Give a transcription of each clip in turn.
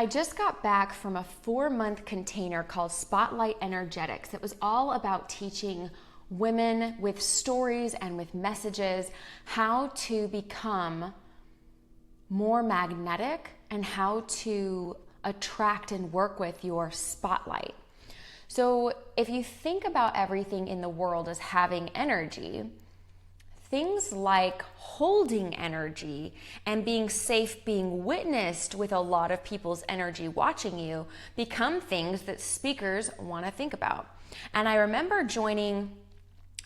I just got back from a 4-month container called Spotlight Energetics. It was all about teaching women with stories and with messages how to become more magnetic and how to attract and work with your spotlight. So if you think about everything in the world as having energy, things like holding energy and being safe, being witnessed with a lot of people's energy watching you become things that speakers want to think about. And I remember joining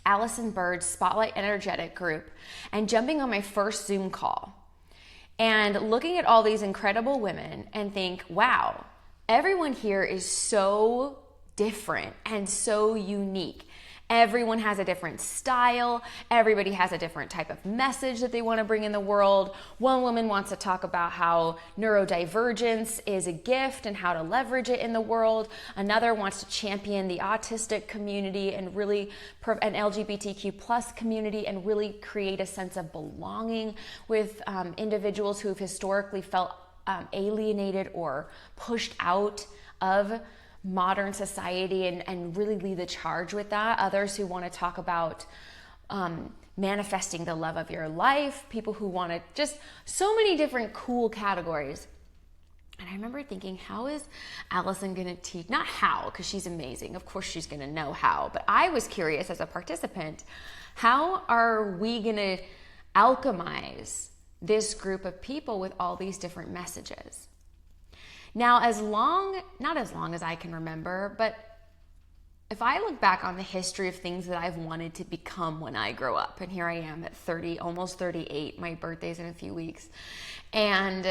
Allison Bird's Spotlight Energetic group and jumping on my first Zoom call and looking at all these incredible women and think, wow, everyone here is so different and so unique. Everyone has a different style. Everybody has a different type of message that they want to bring in the world. One woman wants to talk about how neurodivergence is a gift and how to leverage it in the world. Another wants to champion the autistic community and really an LGBTQ plus community and really create a sense of belonging with individuals who have historically felt alienated or pushed out of modern society and really lead the charge with that. Others who want to talk about manifesting the love of your life. People who want to just so many different cool categories. And I remember thinking, how is Allison going to teach? Not how, because she's amazing. Of course she's going to know how. But I was curious as a participant, how are we going to alchemize this group of people with all these different messages? Now, not as long as I can remember, but if I look back on the history of things that I've wanted to become when I grow up, and here I am at 30, almost 38, my birthday's in a few weeks, and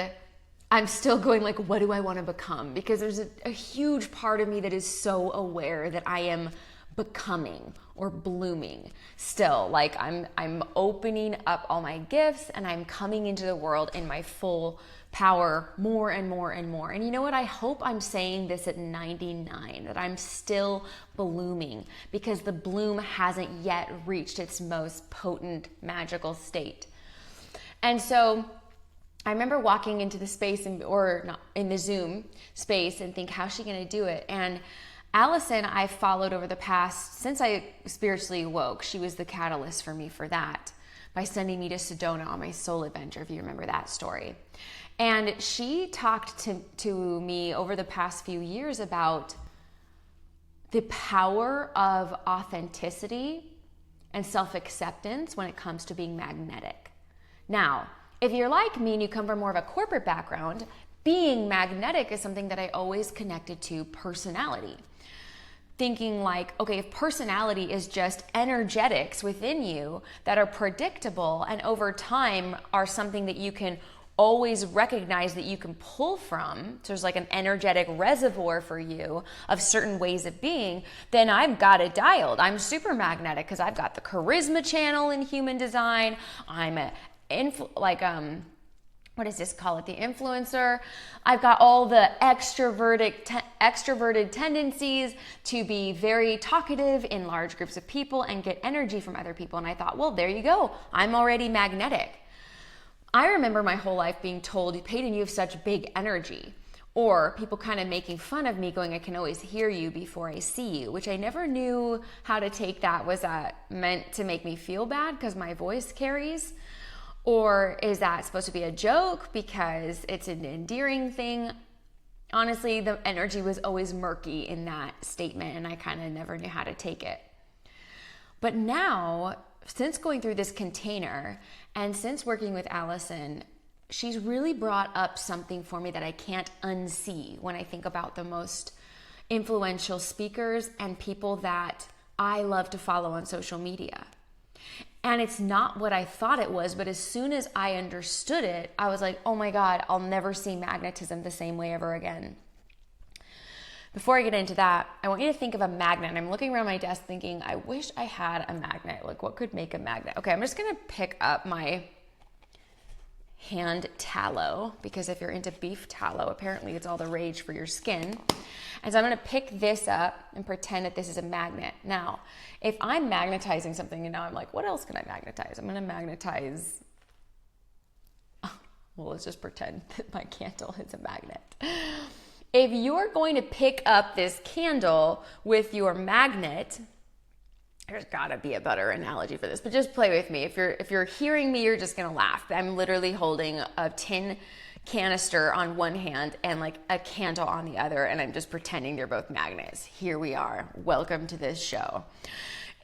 I'm still going like, what do I want to become? Because there's a huge part of me that is so aware that I am becoming or blooming still. Like I'm opening up all my gifts and I'm coming into the world in my full power more and more and more. And you know what? I hope I'm saying this at 99, that I'm still blooming, because the bloom hasn't yet reached its most potent magical state. And so I remember walking into the space or not in the Zoom space and think, how's she going to do it? And Allison, I followed over the past, since I spiritually awoke, she was the catalyst for me for that, by sending me to Sedona on my soul adventure, if you remember that story. And she talked to me over the past few years about the power of authenticity and self-acceptance when it comes to being magnetic. Now, if you're like me and you come from more of a corporate background, being magnetic is something that I always connected to personality. Thinking like, okay, if personality is just energetics within you that are predictable and over time are something that you can always recognize that you can pull from, so there's like an energetic reservoir for you of certain ways of being, then I've got it dialed. I'm super magnetic because I've got the charisma channel in human design. I'm what does this call it? The influencer. I've got all the extroverted tendencies to be very talkative in large groups of people and get energy from other people. And I thought, well, there you go. I'm already magnetic. I remember my whole life being told, Paden, you have such big energy. Or people kind of making fun of me going, I can always hear you before I see you, which I never knew how to take that. Was that meant to make me feel bad because my voice carries? Or is that supposed to be a joke because it's an endearing thing? Honestly, the energy was always murky in that statement and I kind of never knew how to take it. But now, since going through this container and since working with Allison, she's really brought up something for me that I can't unsee when I think about the most influential speakers and people that I love to follow on social media. And it's not what I thought it was, but as soon as I understood it, I was like, oh my God, I'll never see magnetism the same way ever again. Before I get into that, I want you to think of a magnet. And I'm looking around my desk thinking, I wish I had a magnet. Like, what could make a magnet? Okay, I'm just going to pick up my hand tallow, because if you're into beef tallow, apparently it's all the rage for your skin. And so I'm going to pick this up and pretend that this is a magnet. Now, if I'm magnetizing something and now I'm like, what else can I magnetize? I'm going to magnetize well, let's just pretend that my candle is a magnet. If you're going to pick up this candle with your magnet, there's gotta be a better analogy for this, but just play with me. If you're hearing me, you're just gonna laugh. I'm literally holding a tin canister on one hand and like a candle on the other, and I'm just pretending they're both magnets. Here we are. Welcome to this show.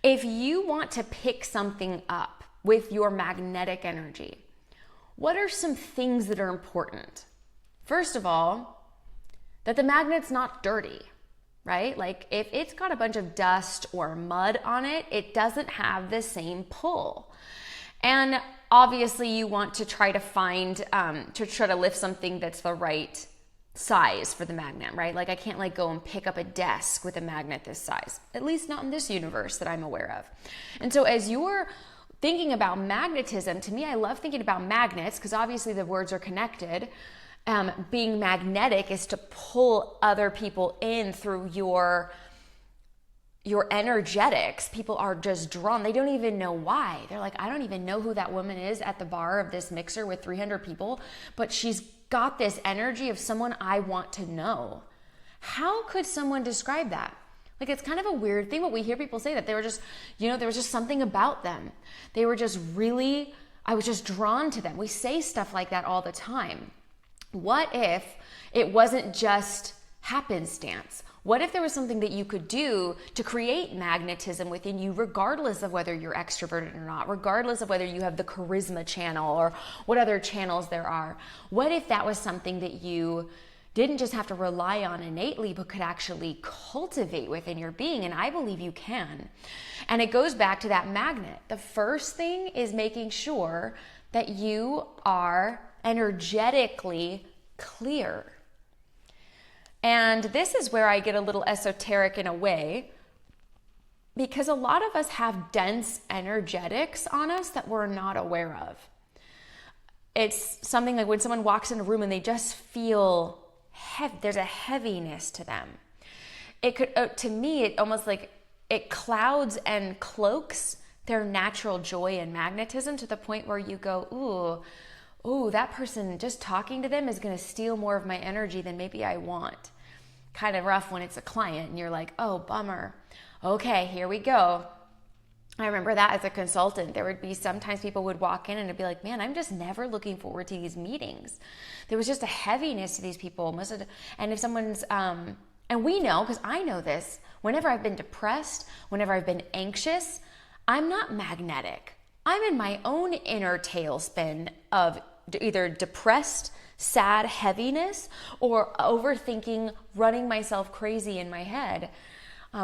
If you want to pick something up with your magnetic energy, what are some things that are important? First of all, that the magnet's not dirty, right? Like if it's got a bunch of dust or mud on it, it doesn't have the same pull. And obviously you want to try to find, to try to lift something that's the right size for the magnet, right? Like I can't like go and pick up a desk with a magnet this size, at least not in this universe that I'm aware of. And so as you're thinking about magnetism, to me, I love thinking about magnets because obviously the words are connected. Being magnetic is to pull other people in through your energetics. People are just drawn. They don't even know why. They're like, I don't even know who that woman is at the bar of this mixer with 300 people, but she's got this energy of someone I want to know. How could someone describe that? Like, it's kind of a weird thing, but we hear people say that they were just, there was just something about them. They were just really, I was just drawn to them. We say stuff like that all the time. What if it wasn't just happenstance? What if there was something that you could do to create magnetism within you, regardless of whether you're extroverted or not, regardless of whether you have the charisma channel or what other channels there are? What if that was something that you didn't just have to rely on innately, but could actually cultivate within your being? And I believe you can. And it goes back to that magnet. The first thing is making sure that you are energetically clear. And this is where I get a little esoteric in a way, because a lot of us have dense energetics on us that we're not aware of. It's something like when someone walks in a room and they just feel heavy, there's a heaviness to them. It could, to me, it almost like it clouds and cloaks their natural joy and magnetism to the point where you go, ooh, that person, just talking to them is going to steal more of my energy than maybe I want. Kind of rough when it's a client and you're like, oh, bummer. Okay, here we go. I remember that as a consultant. There would be sometimes people would walk in and it'd be like, man, I'm just never looking forward to these meetings. There was just a heaviness to these people. And if someone's, and we know, because I know this, whenever I've been depressed, whenever I've been anxious, I'm not magnetic. I'm in my own inner tailspin of either depressed, sad heaviness or overthinking, running myself crazy in my head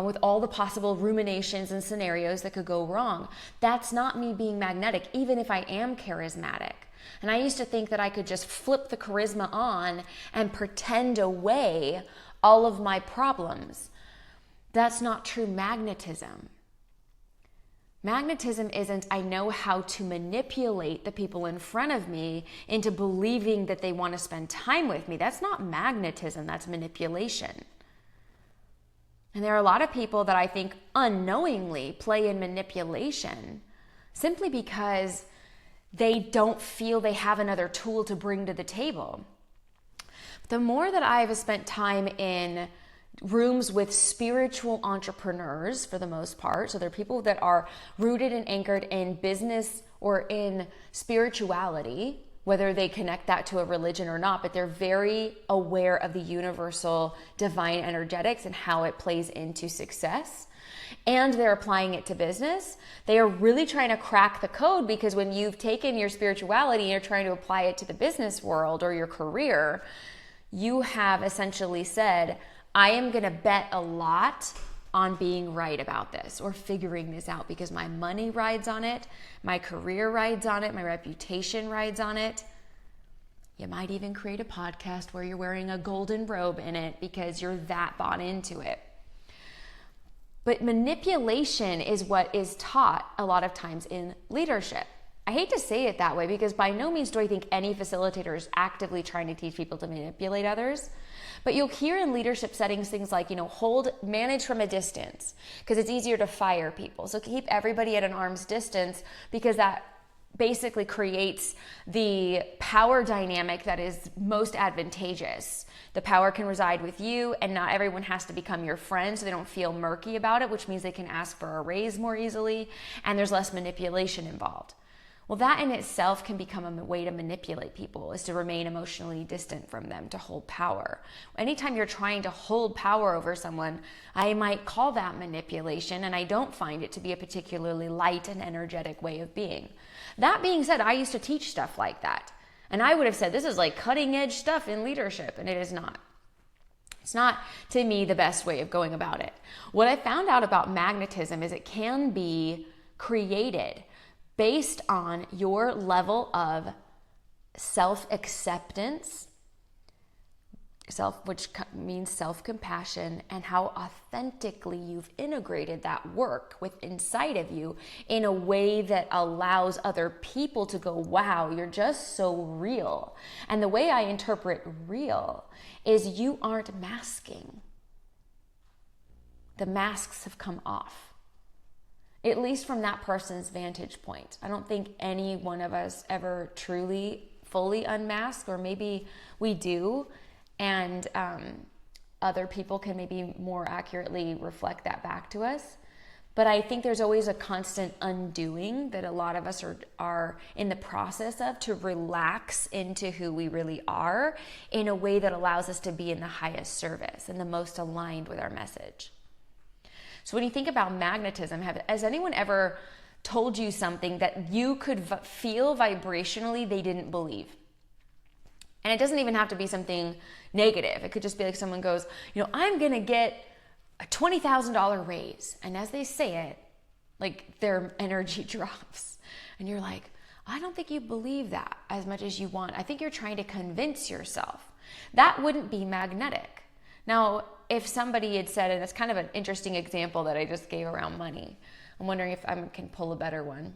with all the possible ruminations and scenarios that could go wrong. That's not me being magnetic, even if I am charismatic. And I used to think that I could just flip the charisma on and pretend away all of my problems. That's not true magnetism. Magnetism isn't, I know how to manipulate the people in front of me into believing that they want to spend time with me. That's not magnetism, that's manipulation. And there are a lot of people that I think unknowingly play in manipulation simply because they don't feel they have another tool to bring to the table. The more that I've spent time in rooms with spiritual entrepreneurs, for the most part, so they're people that are rooted and anchored in business or in spirituality, whether they connect that to a religion or not, but they're very aware of the universal divine energetics and how it plays into success, and they're applying it to business. They are really trying to crack the code, because when you've taken your spirituality and you're trying to apply it to the business world or your career, you have essentially said, I am going to bet a lot on being right about this or figuring this out, because my money rides on it, my career rides on it, my reputation rides on it. You might even create a podcast where you're wearing a golden robe in it because you're that bought into it. But manipulation is what is taught a lot of times in leadership. I hate to say it that way, because by no means do I think any facilitator is actively trying to teach people to manipulate others. But you'll hear in leadership settings things like, manage from a distance, because it's easier to fire people. So keep everybody at an arm's distance, because that basically creates the power dynamic that is most advantageous. The power can reside with you, and not everyone has to become your friend, so they don't feel murky about it, which means they can ask for a raise more easily, and there's less manipulation involved. Well, that in itself can become a way to manipulate people, is to remain emotionally distant from them, to hold power. Anytime you're trying to hold power over someone, I might call that manipulation, and I don't find it to be a particularly light and energetic way of being. That being said, I used to teach stuff like that. And I would have said, this is like cutting edge stuff in leadership, and it is not. It's not, to me, the best way of going about it. What I found out about magnetism is it can be created based on your level of self-acceptance, which means self-compassion, and how authentically you've integrated that work with inside of you in a way that allows other people to go, wow, you're just so real. And the way I interpret real is you aren't masking. The masks have come off, at least from that person's vantage point. I don't think any one of us ever truly, fully unmask, or maybe we do, and other people can maybe more accurately reflect that back to us. But I think there's always a constant undoing that a lot of us are in the process of, to relax into who we really are in a way that allows us to be in the highest service and the most aligned with our message. So when you think about magnetism, has anyone ever told you something that you could feel vibrationally they didn't believe? And it doesn't even have to be something negative. It could just be like someone goes, I'm going to get a $20,000 raise. And as they say it, like their energy drops. And you're like, I don't think you believe that as much as you want. I think you're trying to convince yourself. That wouldn't be magnetic. Now, if somebody had said, and it's kind of an interesting example that I just gave around money. I'm wondering if I can pull a better one.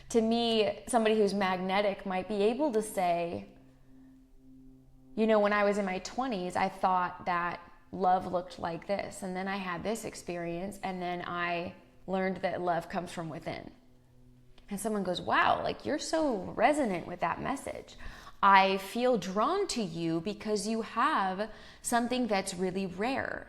To me, somebody who's magnetic might be able to say, when I was in my 20s, I thought that love looked like this. And then I had this experience, and then I learned that love comes from within. And someone goes, wow, like you're so resonant with that message. I feel drawn to you because you have something that's really rare.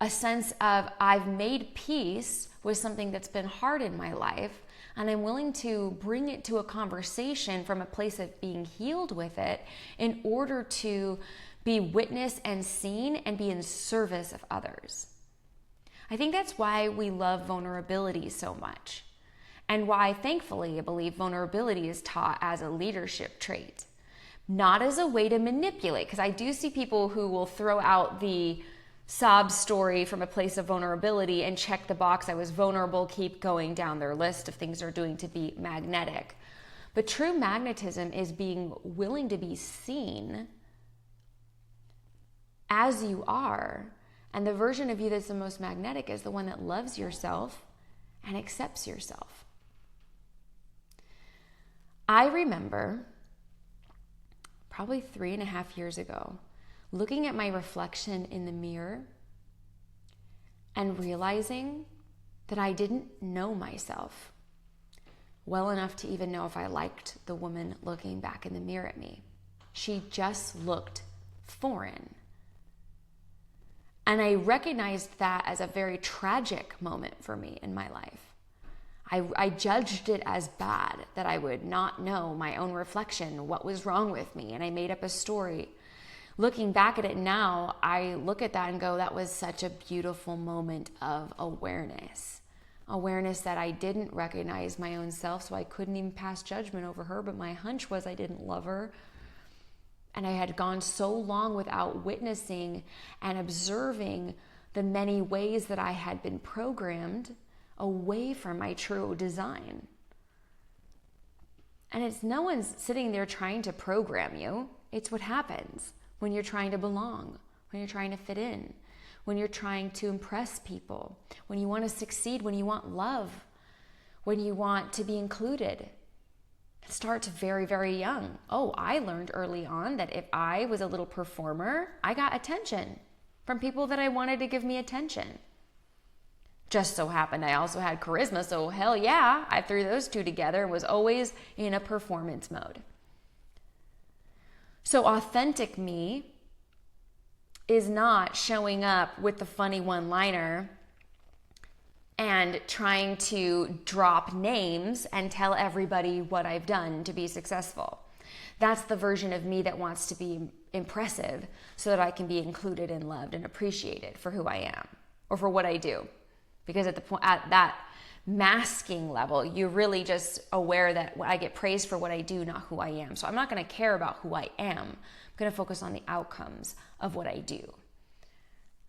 A sense of, I've made peace with something that's been hard in my life, and I'm willing to bring it to a conversation from a place of being healed with it in order to be witnessed and seen and be in service of others. I think that's why we love vulnerability so much, and why, thankfully, I believe vulnerability is taught as a leadership trait, not as a way to manipulate, because I do see people who will throw out the sob story from a place of vulnerability and check the box, I was vulnerable, keep going down their list of things they're doing to be magnetic. But true magnetism is being willing to be seen as you are. And the version of you that's the most magnetic is the one that loves yourself and accepts yourself. I remember probably 3.5 years ago, looking at my reflection in the mirror and realizing that I didn't know myself well enough to even know if I liked the woman looking back in the mirror at me. She just looked foreign. And I recognized that as a very tragic moment for me in my life. I judged it as bad that I would not know my own reflection, what was wrong with me, and I made up a story. Looking back at it now, I look at that and go, that was such a beautiful moment of awareness. Awareness that I didn't recognize my own self, so I couldn't even pass judgment over her, but my hunch was I didn't love her. And I had gone so long without witnessing and observing the many ways that I had been programmed away from my true design. And it's no one's sitting there trying to program you. It's what happens when you're trying to belong, when you're trying to fit in, when you're trying to impress people, when you want to succeed, when you want love, when you want to be included. It starts very, very young. Oh, I learned early on that if I was a little performer, I got attention from people that I wanted to give me attention. Just so happened I also had charisma, so hell yeah, I threw those two together and was always in a performance mode. So authentic me is not showing up with the funny one-liner and trying to drop names and tell everybody what I've done to be successful. That's the version of me that wants to be impressive so that I can be included and loved and appreciated for who I am or for what I do. Because at that masking level, you're really just aware that I get praised for what I do, not who I am. So I'm not going to care about who I am. I'm going to focus on the outcomes of what I do.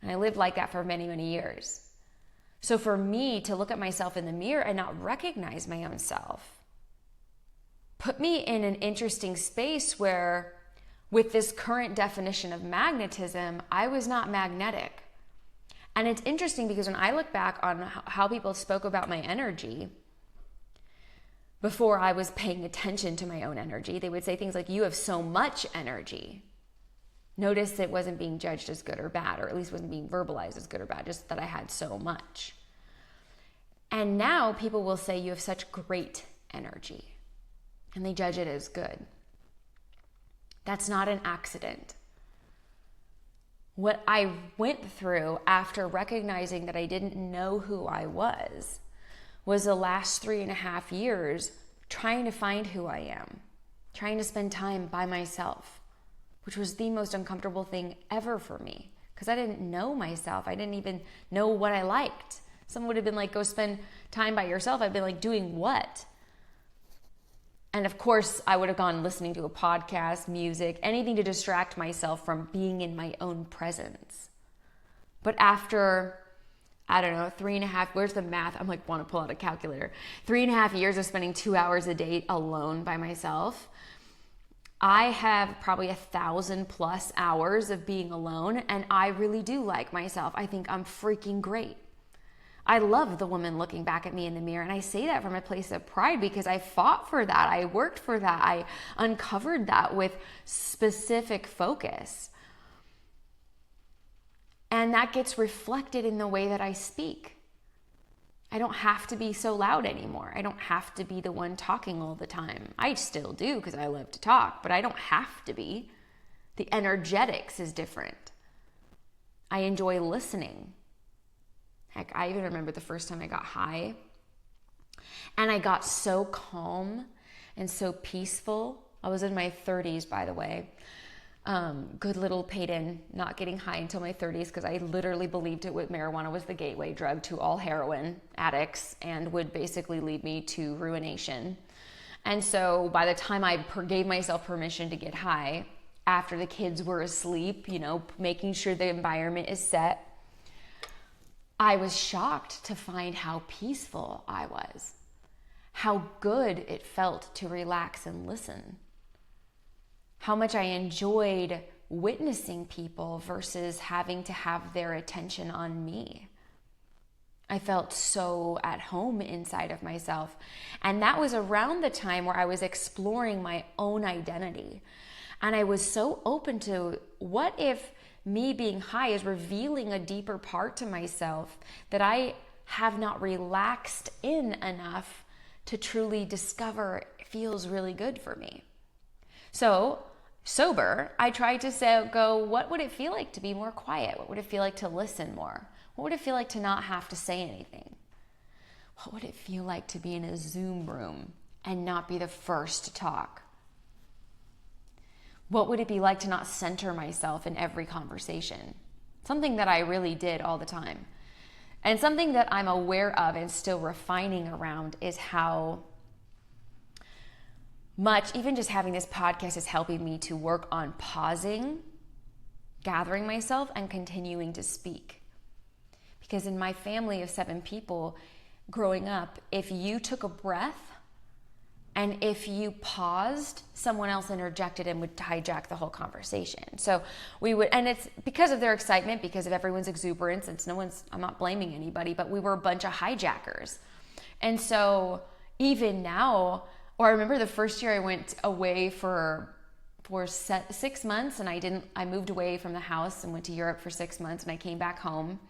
And I lived like that for many, many years. So for me to look at myself in the mirror and not recognize my own self put me in an interesting space where, with this current definition of magnetism, I was not magnetic. And it's interesting because when I look back on how people spoke about my energy before I was paying attention to my own energy, they would say things like, you have so much energy. Notice it wasn't being judged as good or bad, or at least wasn't being verbalized as good or bad, just that I had so much. And now people will say you have such great energy, and they judge it as good. That's not an accident. What I went through after recognizing that I didn't know who I was the last 3.5 years trying to find who I am, trying to spend time by myself, which was the most uncomfortable thing ever for me because I didn't know myself. I didn't even know what I liked. Someone would have been like, go spend time by yourself. I'd been like, doing what? And of course, I would have gone listening to a podcast, music, anything to distract myself from being in my own presence. But after, I don't know, 3.5, where's the math? I'm like, want to pull out a calculator. 3.5 years of spending 2 hours a day alone by myself, I have probably 1,000+ hours of being alone, and I really do like myself. I think I'm freaking great. I love the woman looking back at me in the mirror, and I say that from a place of pride because I fought for that. I worked for that. I uncovered that with specific focus. And that gets reflected in the way that I speak. I don't have to be so loud anymore. I don't have to be the one talking all the time. I still do because I love to talk, but I don't have to be. The energetics is different. I enjoy listening. Heck, I even remember the first time I got high and I got so calm and so peaceful. I was in my 30s, by the way. Good little Paden, not getting high until my 30s because I literally believed marijuana was the gateway drug to all heroin addicts and would basically lead me to ruination. And so by the time I gave myself permission to get high, after the kids were asleep, making sure the environment is set, I was shocked to find how peaceful I was, how good it felt to relax and listen, how much I enjoyed witnessing people versus having to have their attention on me. I felt so at home inside of myself. And that was around the time where I was exploring my own identity. And I was so open to what if me being high is revealing a deeper part to myself that I have not relaxed in enough to truly discover feels really good for me. So, sober, I tried to go, what would it feel like to be more quiet? What would it feel like to listen more? What would it feel like to not have to say anything? What would it feel like to be in a Zoom room and not be the first to talk? What would it be like to not center myself in every conversation? Something that I really did all the time. And something that I'm aware of and still refining around is how much, even just having this podcast is helping me to work on pausing, gathering myself, and continuing to speak. Because in my family of 7 people growing up, if you took a breath, and if you paused, someone else interjected and would hijack the whole conversation. So we would, and it's because of their excitement, because of everyone's exuberance, I'm not blaming anybody, but we were a bunch of hijackers. And so even now, or I remember the first year I went away for 6 months and I moved away from the house and went to Europe for 6 months and I came back home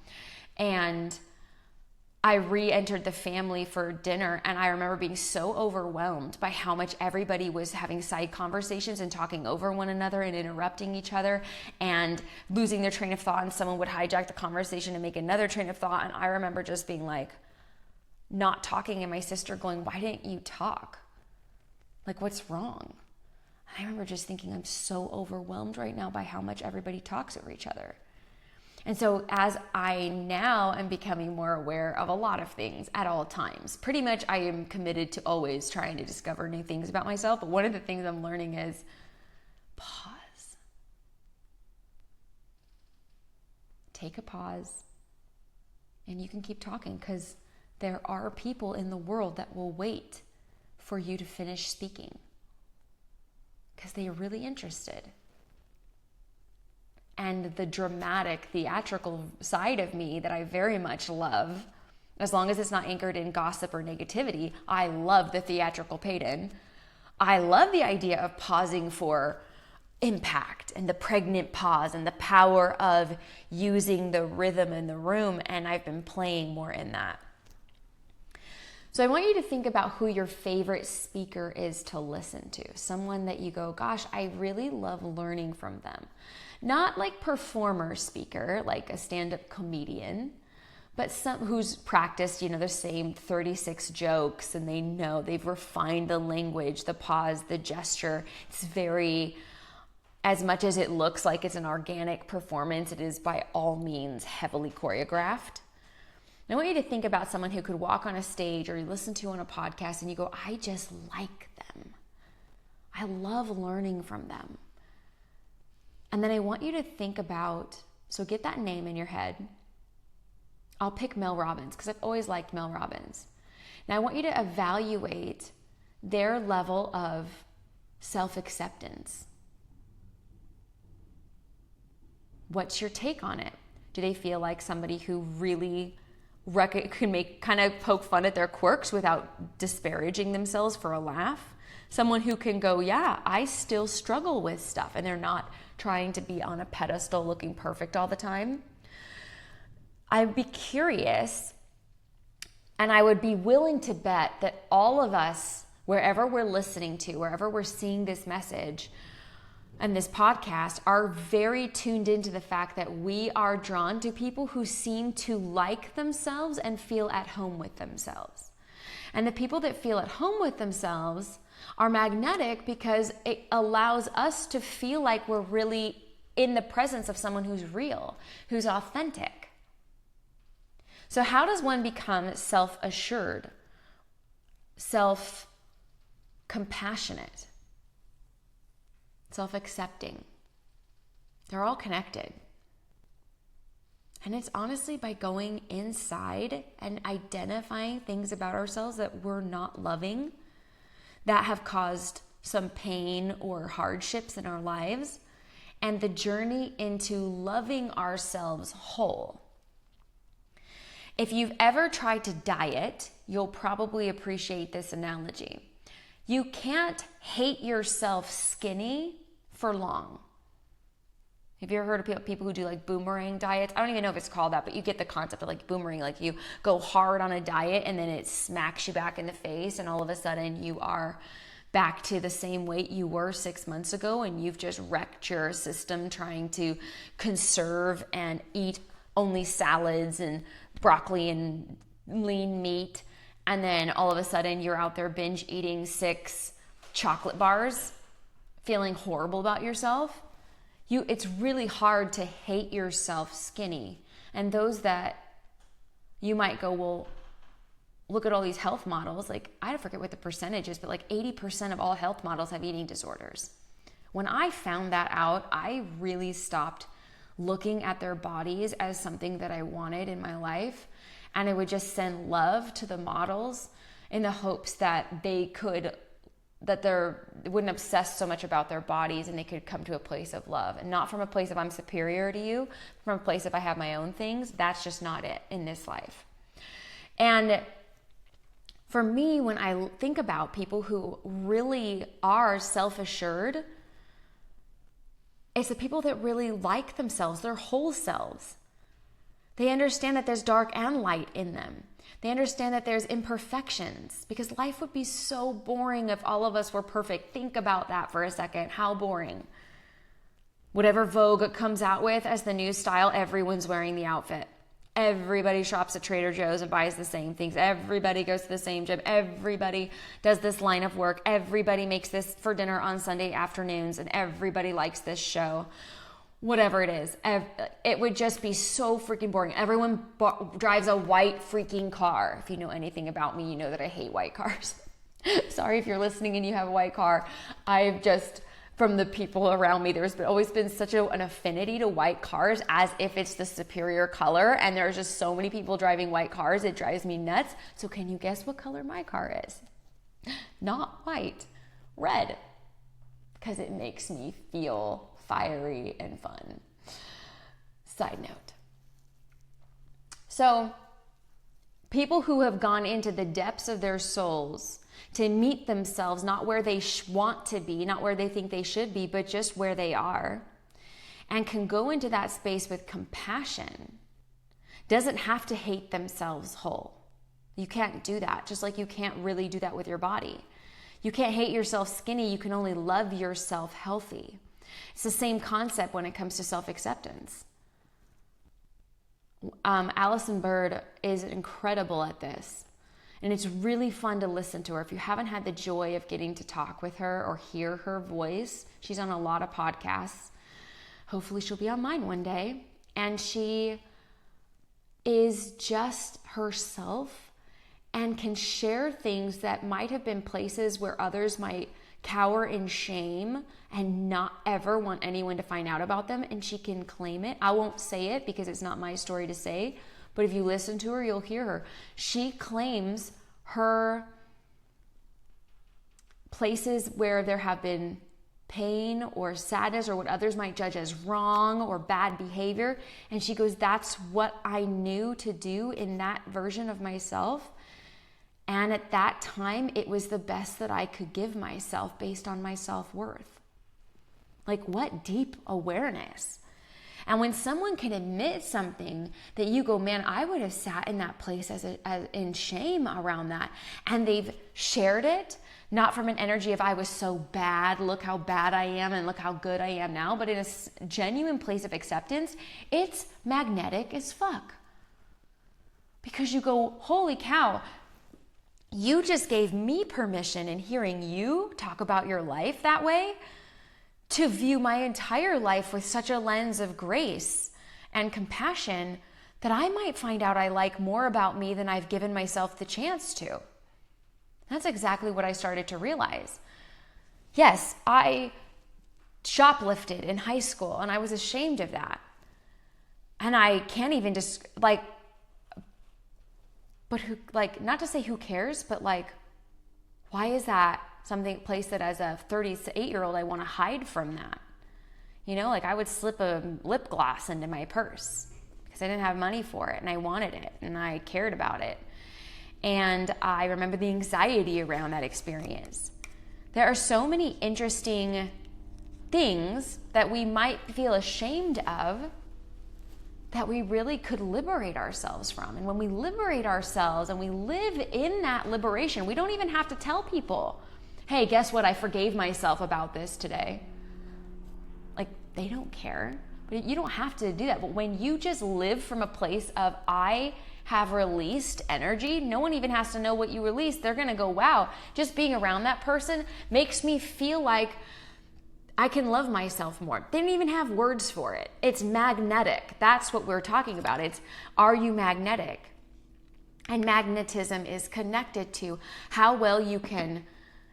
and I re-entered the family for dinner, and I remember being so overwhelmed by how much everybody was having side conversations and talking over one another and interrupting each other and losing their train of thought, and someone would hijack the conversation and make another train of thought. And I remember just being like, not talking, and my sister going, why didn't you talk? Like, what's wrong? I remember just thinking, I'm so overwhelmed right now by how much everybody talks over each other. And so as I now am becoming more aware of a lot of things at all times, pretty much I am committed to always trying to discover new things about myself. But one of the things I'm learning is pause. Take a pause, and you can keep talking, because there are people in the world that will wait for you to finish speaking because they are really interested. And the dramatic, theatrical side of me that I very much love, as long as it's not anchored in gossip or negativity, I love the theatrical Paden. I love the idea of pausing for impact and the pregnant pause and the power of using the rhythm in the room. And I've been playing more in that. So I want you to think about who your favorite speaker is to listen to. Someone that you go, gosh, I really love learning from them. Not like performer speaker, like a stand-up comedian, but some who's practiced, the same 36 jokes, and they know they've refined the language, the pause, the gesture. It's very, as much as it looks like it's an organic performance, it is by all means heavily choreographed. And I want you to think about someone who could walk on a stage or you listen to on a podcast and you go, I just like them. I love learning from them. And then I want you to think about, so get that name in your head. I'll pick Mel Robbins because I've always liked Mel Robbins. Now I want you to evaluate their level of self-acceptance. What's your take on it? Do they feel like somebody who really can kind of poke fun at their quirks without disparaging themselves for a laugh? Someone who can go, yeah, I still struggle with stuff, and they're not trying to be on a pedestal looking perfect all the time. I'd be curious, and I would be willing to bet that all of us, wherever we're listening to, wherever we're seeing this message and this podcast, are very tuned into the fact that we are drawn to people who seem to like themselves and feel at home with themselves. And the people that feel at home with themselves are magnetic because it allows us to feel like we're really in the presence of someone who's real, who's authentic. So how does one become self-assured, self-compassionate, self-accepting? They're all connected. And it's honestly by going inside and identifying things about ourselves that we're not loving, that have caused some pain or hardships in our lives, and the journey into loving ourselves whole. If you've ever tried to diet, you'll probably appreciate this analogy. You can't hate yourself skinny for long. Have you ever heard of people who do like boomerang diets? I don't even know if it's called that, but you get the concept of like boomerang. Like you go hard on a diet and then it smacks you back in the face, and all of a sudden you are back to the same weight you were 6 months ago, and you've just wrecked your system trying to conserve and eat only salads and broccoli and lean meat. And then all of a sudden you're out there binge eating 6 chocolate bars, feeling horrible about yourself. It's really hard to hate yourself skinny. And those that you might go, well, look at all these health models. Like, I forget what the percentage is, but like 80% of all health models have eating disorders. When I found that out, I really stopped looking at their bodies as something that I wanted in my life. And I would just send love to the models in the hopes that they wouldn't obsess so much about their bodies, and they could come to a place of love, and not from a place of I'm superior to you, from a place of I have my own things. That's just not it in this life. And for me, when I think about people who really are self-assured, it's the people that really like themselves, their whole selves. They understand that there's dark and light in them. They understand that there's imperfections, because life would be so boring if all of us were perfect. Think about that for a second. How boring. Whatever Vogue comes out with as the new style, everyone's wearing the outfit. Everybody shops at Trader Joe's and buys the same things. Everybody goes to the same gym. Everybody does this line of work. Everybody makes this for dinner on Sunday afternoons, and everybody likes this show. Whatever it is, it would just be so freaking boring. Everyone drives a white freaking car. If you know anything about me, you know that I hate white cars. Sorry if you're listening and you have a white car. I've just, from the people around me, there's always been such an affinity to white cars, as if it's the superior color. And there's just so many people driving white cars. It drives me nuts. So can you guess what color my car is? Not white, red, because it makes me feel fiery and fun. Side note. So people who have gone into the depths of their souls to meet themselves, not where they want to be, not where they think they should be, but just where they are, and can go into that space with compassion, doesn't have to hate themselves whole. You can't do that, just like you can't really do that with your body. You can't hate yourself skinny. You can only love yourself healthy. It's the same concept when it comes to self-acceptance. Allison Bird is incredible at this. And it's really fun to listen to her. If you haven't had the joy of getting to talk with her or hear her voice, she's on a lot of podcasts. Hopefully she'll be on mine one day. And she is just herself and can share things that might have been places where others might cower in shame and not ever want anyone to find out about them, and she can claim it. I won't say it because it's not my story to say, but if you listen to her, you'll hear her. She claims her places where there have been pain or sadness or what others might judge as wrong or bad behavior, and she goes, that's what I knew to do in that version of myself. And at that time, it was the best that I could give myself based on my self-worth. Like, what deep awareness. And when someone can admit something that you go, man, I would have sat in that place as in shame around that. And they've shared it, not from an energy of I was so bad, look how bad I am and look how good I am now, but in a genuine place of acceptance, it's magnetic as fuck. Because you go, holy cow, you just gave me permission in hearing you talk about your life that way to view my entire life with such a lens of grace and compassion that I might find out I like more about me than I've given myself the chance to. That's exactly what I started to realize. Yes, I shoplifted in high school and I was ashamed of that. And I can't even just but who, not to say who cares, but why is that place that as a 38-year-old I want to hide from that? I would slip a lip gloss into my purse because I didn't have money for it and I wanted it and I cared about it. And I remember the anxiety around that experience. There are so many interesting things that we might feel ashamed of that we really could liberate ourselves from. And when we liberate ourselves and we live in that liberation, we don't even have to tell people, hey, guess what? I forgave myself about this today. They don't care. But you don't have to do that. But when you just live from a place of I have released energy, no one even has to know what you released. They're going to go, wow, just being around that person makes me feel like I can love myself more. They didn't even have words for it. It's magnetic. That's what we're talking about. It's, are you magnetic? And magnetism is connected to how well you can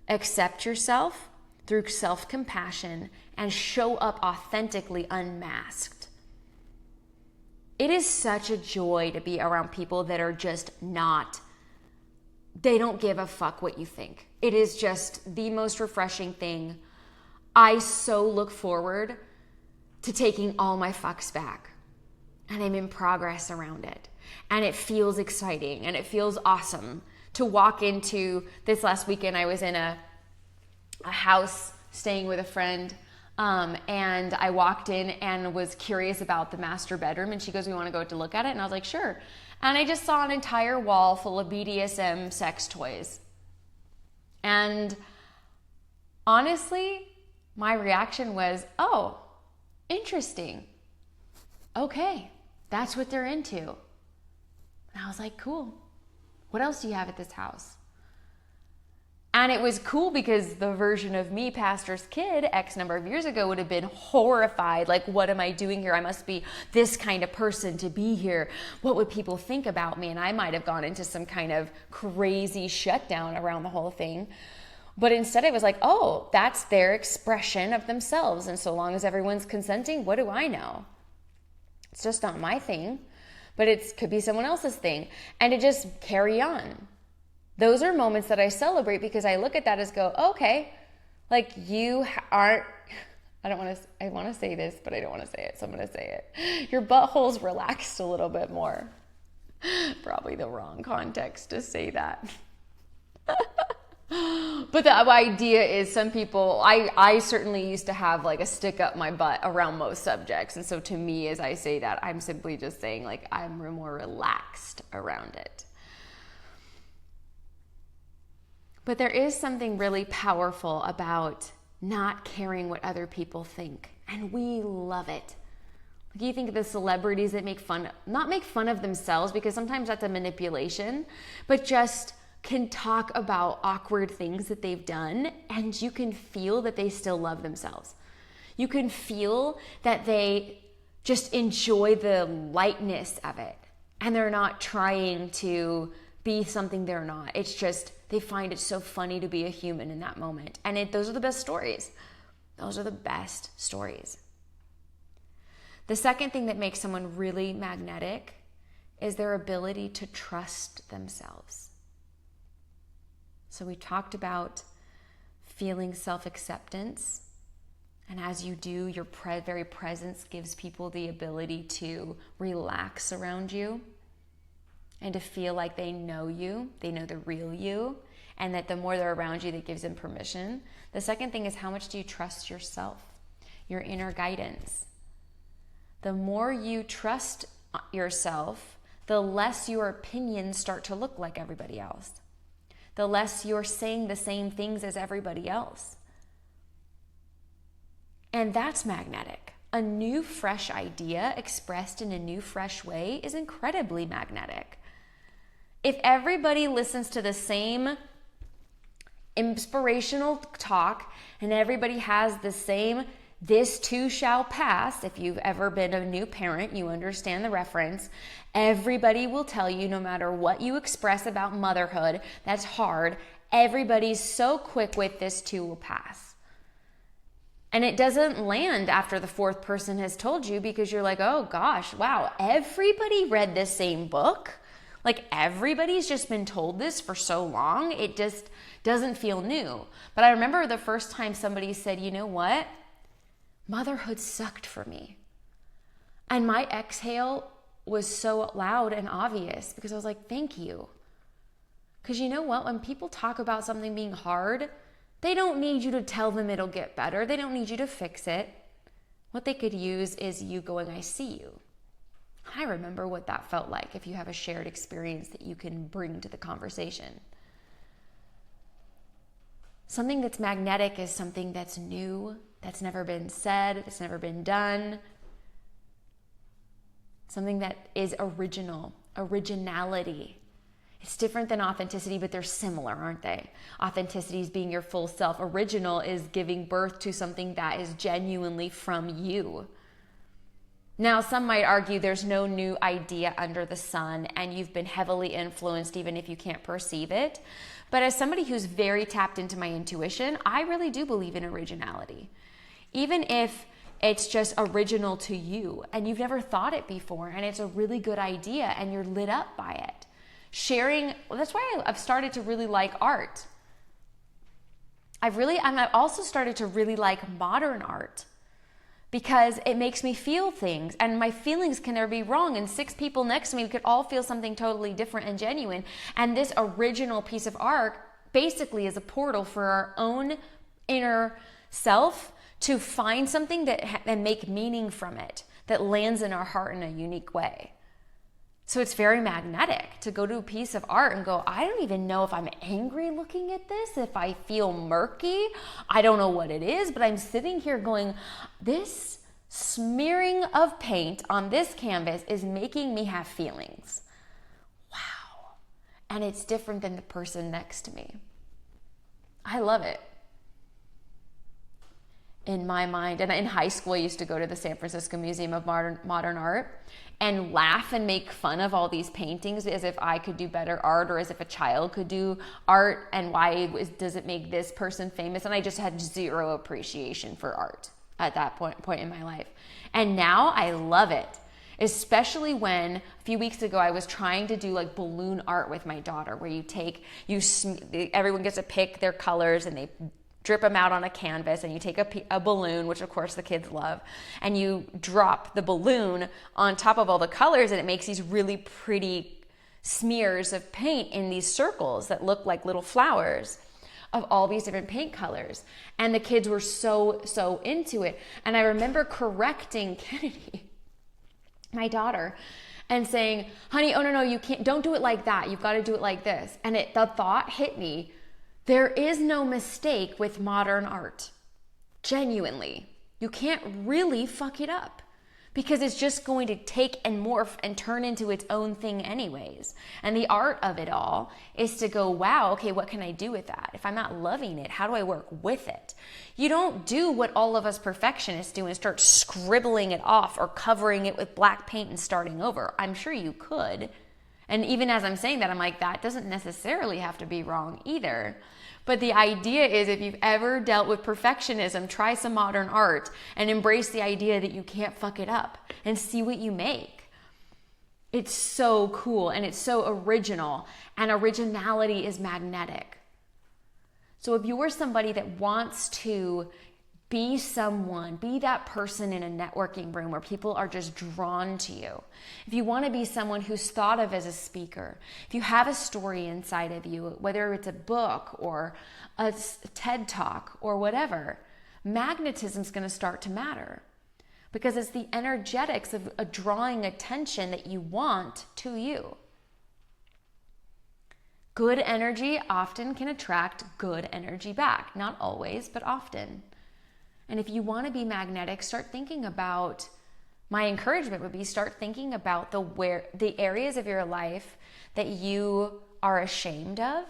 accept yourself through self-compassion and show up authentically unmasked. It is such a joy to be around people that are just they don't give a fuck what you think. It is just the most refreshing thing. I so look forward to taking all my fucks back, and I'm in progress around it. And it feels exciting and it feels awesome to walk into this. Last weekend I was in a house staying with a friend And I walked in and was curious about the master bedroom, and she goes, "We want to go to look at it?" And I was like, "Sure." And I just saw an entire wall full of BDSM sex toys. And honestly, my reaction was, "Oh, interesting. Okay, that's what they're into." And I was like, "Cool. What else do you have at this house?" And it was cool because the version of me, pastor's kid, X number of years ago, would have been horrified. Like, what am I doing here? I must be this kind of person to be here. What would people think about me? And I might have gone into some kind of crazy shutdown around the whole thing. But instead it was like, oh, that's their expression of themselves. And so long as everyone's consenting, what do I know? It's just not my thing, but it could be someone else's thing. And it just carry on. Those are moments that I celebrate because I look at that as go, okay, like you aren't, I want to say this, but I don't want to say it. So I'm going to say it. Your butthole's relaxed a little bit more. Probably the wrong context to say that. But the idea is some people, I certainly used to have like a stick up my butt around most subjects. And so to me, as I say that, I'm simply just saying like I'm more relaxed around it. But there is something really powerful about not caring what other people think. And we love it. Like you think of the celebrities that not make fun of themselves, because sometimes that's a manipulation, but just can talk about awkward things that they've done, and you can feel that they still love themselves. You can feel that they just enjoy the lightness of it, and they're not trying to be something they're not. It's just they find it so funny to be a human in that moment. And those are the best stories. Those are the best stories. The second thing that makes someone really magnetic is their ability to trust themselves. So we talked about feeling self-acceptance. And as you do, your very presence gives people the ability to relax around you and to feel like they know you, they know the real you, and that the more they're around you, that gives them permission. The second thing is, how much do you trust yourself, your inner guidance? The more you trust yourself, the less your opinions start to look like everybody else. The less you're saying the same things as everybody else. And that's magnetic. A new, fresh idea expressed in a new, fresh way is incredibly magnetic. If everybody listens to the same inspirational talk and everybody has the same "this too shall pass," if you've ever been a new parent, you understand the reference. Everybody will tell you, no matter what you express about motherhood, that's hard. Everybody's so quick with "this too will pass." And it doesn't land after the fourth person has told you, because you're like, oh gosh, wow, everybody read this same book. Like everybody's just been told this for so long, it just doesn't feel new. But I remember the first time somebody said, you know what? Motherhood sucked for me. And my exhale was so loud and obvious because I was like, thank you. Because you know what? When people talk about something being hard, they don't need you to tell them it'll get better. They don't need you to fix it. What they could use is you going, I see you. I remember what that felt like if you have a shared experience that you can bring to the conversation. Something that's magnetic is something that's new, that's never been said, that's never been done. Something that is original, originality. It's different than authenticity, but they're similar, aren't they? Authenticity is being your full self. Original is giving birth to something that is genuinely from you. Now, some might argue there's no new idea under the sun and you've been heavily influenced even if you can't perceive it. But as somebody who's very tapped into my intuition, I really do believe in originality. Even if it's just original to you and you've never thought it before and it's a really good idea and you're lit up by it. That's why I've started to really like art. I've also started to really like modern art, because it makes me feel things and my feelings can never be wrong. And 6 people next to me could all feel something totally different and genuine. And this original piece of art basically is a portal for our own inner self to find something and make meaning from it that lands in our heart in a unique way. So it's very magnetic to go to a piece of art and go, I don't even know if I'm angry looking at this, if I feel murky, I don't know what it is, but I'm sitting here going, this smearing of paint on this canvas is making me have feelings. Wow. And it's different than the person next to me. I love it. In my mind, and in high school, I used to go to the San Francisco Museum of Modern Art and laugh and make fun of all these paintings as if I could do better art, or as if a child could do art, and why does it make this person famous? And I just had zero appreciation for art at that point in my life. And now I love it, especially when a few weeks ago I was trying to do like balloon art with my daughter, where everyone gets to pick their colors and they drip them out on a canvas, and you take a balloon, which of course the kids love, and you drop the balloon on top of all the colors, and it makes these really pretty smears of paint in these circles that look like little flowers of all these different paint colors. And the kids were so into it. And I remember correcting Kennedy, my daughter, and saying, honey, oh no, you can't, don't do it like that. You've got to do it like this. And the thought hit me, there is no mistake with modern art. Genuinely. You can't really fuck it up, because it's just going to take and morph and turn into its own thing anyways. And the art of it all is to go, wow, okay, what can I do with that? If I'm not loving it, how do I work with it? You don't do what all of us perfectionists do and start scribbling it off or covering it with black paint and starting over. I'm sure you could. And even as I'm saying that, I'm like, that doesn't necessarily have to be wrong either. But the idea is, if you've ever dealt with perfectionism, try some modern art and embrace the idea that you can't fuck it up and see what you make. It's so cool and it's so original, and originality is magnetic. So if you're somebody that wants to be that person in a networking room where people are just drawn to you. If you want to be someone who's thought of as a speaker, if you have a story inside of you, whether it's a book or a TED Talk or whatever, magnetism is going to start to matter, because it's the energetics of drawing attention that you want to you. Good energy often can attract good energy back. Not always, but often. And if you want to be magnetic, my encouragement would be, start thinking about the areas of your life that you are ashamed of,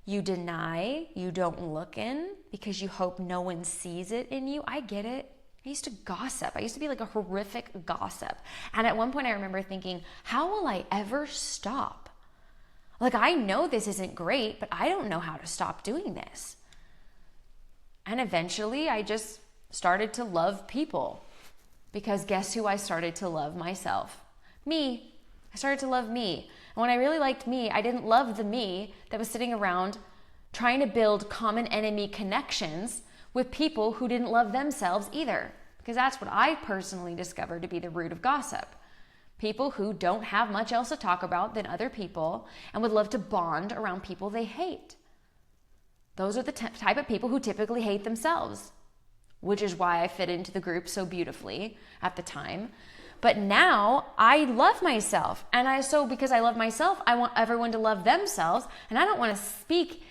you deny, you don't look in because you hope no one sees it in you. I get it. I used to gossip. I used to be like a horrific gossip. And at one point I remember thinking, how will I ever stop? Like, I know this isn't great, but I don't know how to stop doing this. And eventually I just started to love people, because guess who I started to love? Myself. Me. I started to love me. And when I really liked me, I didn't love the me that was sitting around trying to build common enemy connections with people who didn't love themselves either, because that's what I personally discovered to be the root of gossip. People who don't have much else to talk about than other people and would love to bond around people they hate. Those are the type of people who typically hate themselves, which is why I fit into the group so beautifully at the time. But now I love myself. And because I love myself, I want everyone to love themselves. And I don't want to speak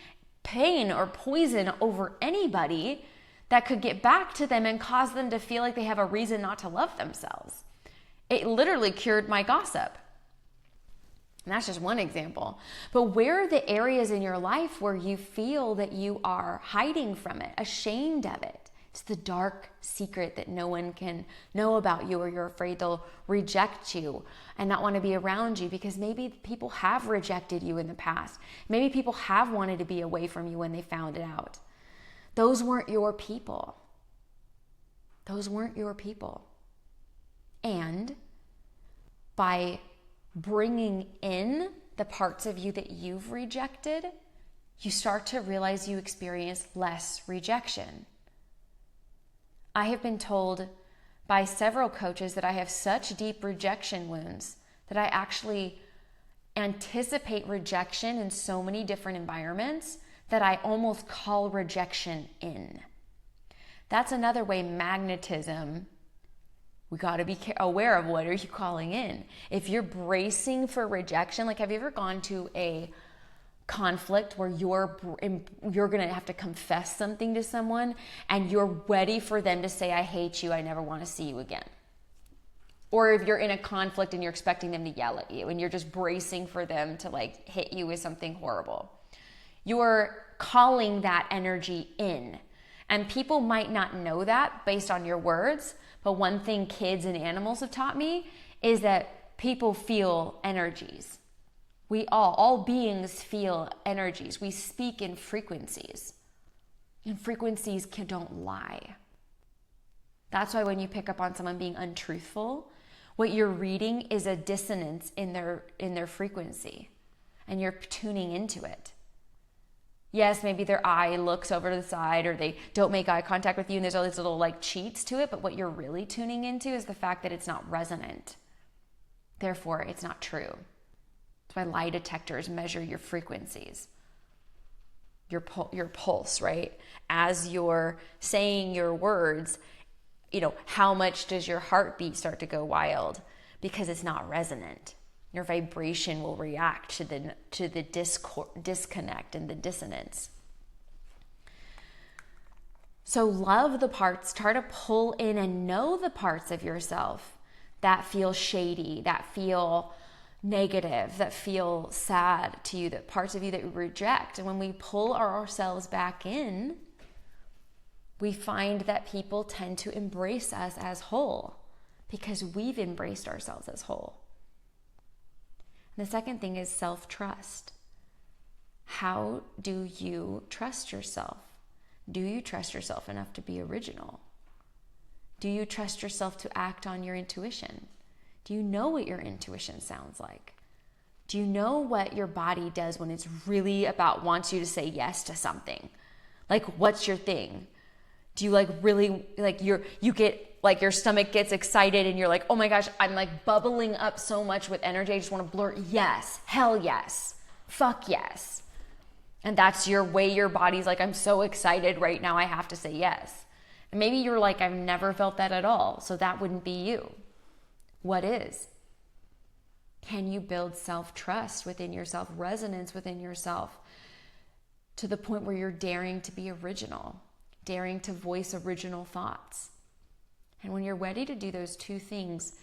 pain or poison over anybody that could get back to them and cause them to feel like they have a reason not to love themselves. It literally cured my gossip. And that's just one example. But where are the areas in your life where you feel that you are hiding from it, ashamed of it? It's the dark secret that no one can know about you, or you're afraid they'll reject you and not want to be around you, because maybe people have rejected you in the past. Maybe people have wanted to be away from you when they found it out. Those weren't your people. Those weren't your people. And by bringing in the parts of you that you've rejected, you start to realize you experience less rejection. I have been told by several coaches that I have such deep rejection wounds that I actually anticipate rejection in so many different environments that I almost call rejection in. That's another way magnetism, we got to be aware of what are you calling in. If you're bracing for rejection, like have you ever gone to a conflict where you're going to have to confess something to someone and you're ready for them to say, I hate you, I never want to see you again? Or if you're in a conflict and you're expecting them to yell at you and you're just bracing for them to like hit you with something horrible. You're calling that energy in. And people might not know that based on your words, but one thing kids and animals have taught me is that people feel energies. We all beings feel energies. We speak in frequencies. And frequencies don't lie. That's why when you pick up on someone being untruthful, what you're reading is a dissonance in their frequency. And you're tuning into it. Yes, maybe their eye looks over to the side or they don't make eye contact with you and there's all these little like cheats to it, but what you're really tuning into is the fact that it's not resonant. Therefore, it's not true. That's why lie detectors measure your frequencies, your pulse, right? As you're saying your words, how much does your heartbeat start to go wild? Because it's not resonant. Your vibration will react to the disconnect and the dissonance. So love the parts, try to pull in and know the parts of yourself that feel shady, that feel negative, that feel sad to you, that parts of you that we reject. And when we pull ourselves back in, we find that people tend to embrace us as whole because we've embraced ourselves as whole. And the second thing is self-trust. How do you trust yourself? Do you trust yourself enough to be original? Do you trust yourself to act on your intuition? Do you know what your intuition sounds like? Do you know what your body does when it's really wants you to say yes to something? Like, what's your thing? Do you you get your stomach gets excited and you're like, oh my gosh, I'm like bubbling up so much with energy. I just want to blurt yes, hell yes, fuck yes. And that's your way your body's like, I'm so excited right now, I have to say yes. And maybe you're like, I've never felt that at all. So that wouldn't be you. What is? Can you build self-trust within yourself, resonance within yourself to the point where you're daring to be original, daring to voice original thoughts? And when you're ready to do those two things,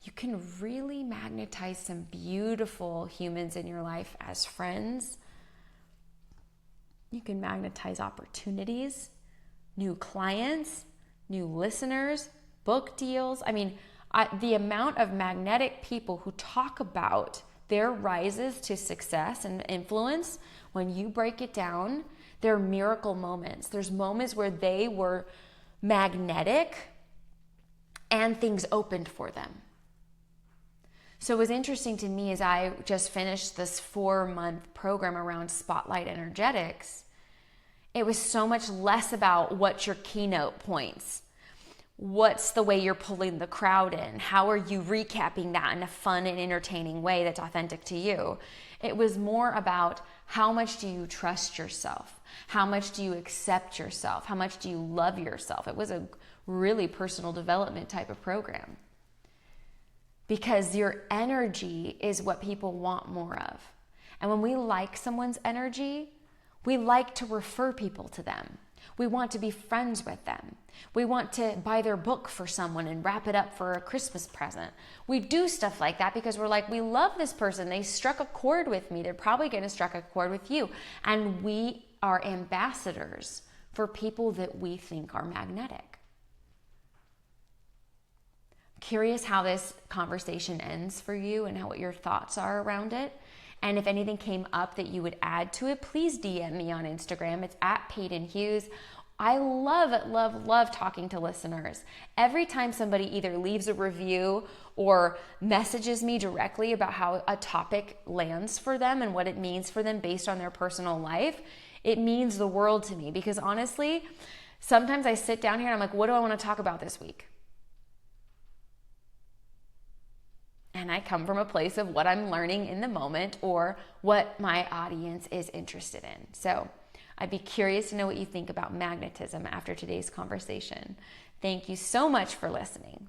you can really magnetize some beautiful humans in your life as friends. You can magnetize opportunities, new clients, new listeners, book deals. I mean, the amount of magnetic people who talk about their rises to success and influence, when you break it down, they're miracle moments. There's moments where they were magnetic and things opened for them. So it was interesting to me as I just finished this 4-month program around Spotlight Energetics. It was so much less about what's your keynote points. What's the way you're pulling the crowd in? How are you recapping that in a fun and entertaining way that's authentic to you? It was more about how much do you trust yourself? How much do you accept yourself? How much do you love yourself? It was a really personal development type of program. Because your energy is what people want more of. And when we like someone's energy, we like to refer people to them. We want to be friends with them. We want to buy their book for someone and wrap it up for a Christmas present. We do stuff like that because we're like, we love this person. They struck a chord with me. They're probably going to strike a chord with you. And we are ambassadors for people that we think are magnetic. Curious how this conversation ends for you and what your thoughts are around it. And if anything came up that you would add to it, please DM me on Instagram. It's at Paden Hughes. I love talking to listeners. Every time somebody either leaves a review or messages me directly about how a topic lands for them and what it means for them based on their personal life, it means the world to me. Because honestly, sometimes I sit down here and I'm like, what do I want to talk about this week? And I come from a place of what I'm learning in the moment or what my audience is interested in. So I'd be curious to know what you think about magnetism after today's conversation. Thank you so much for listening.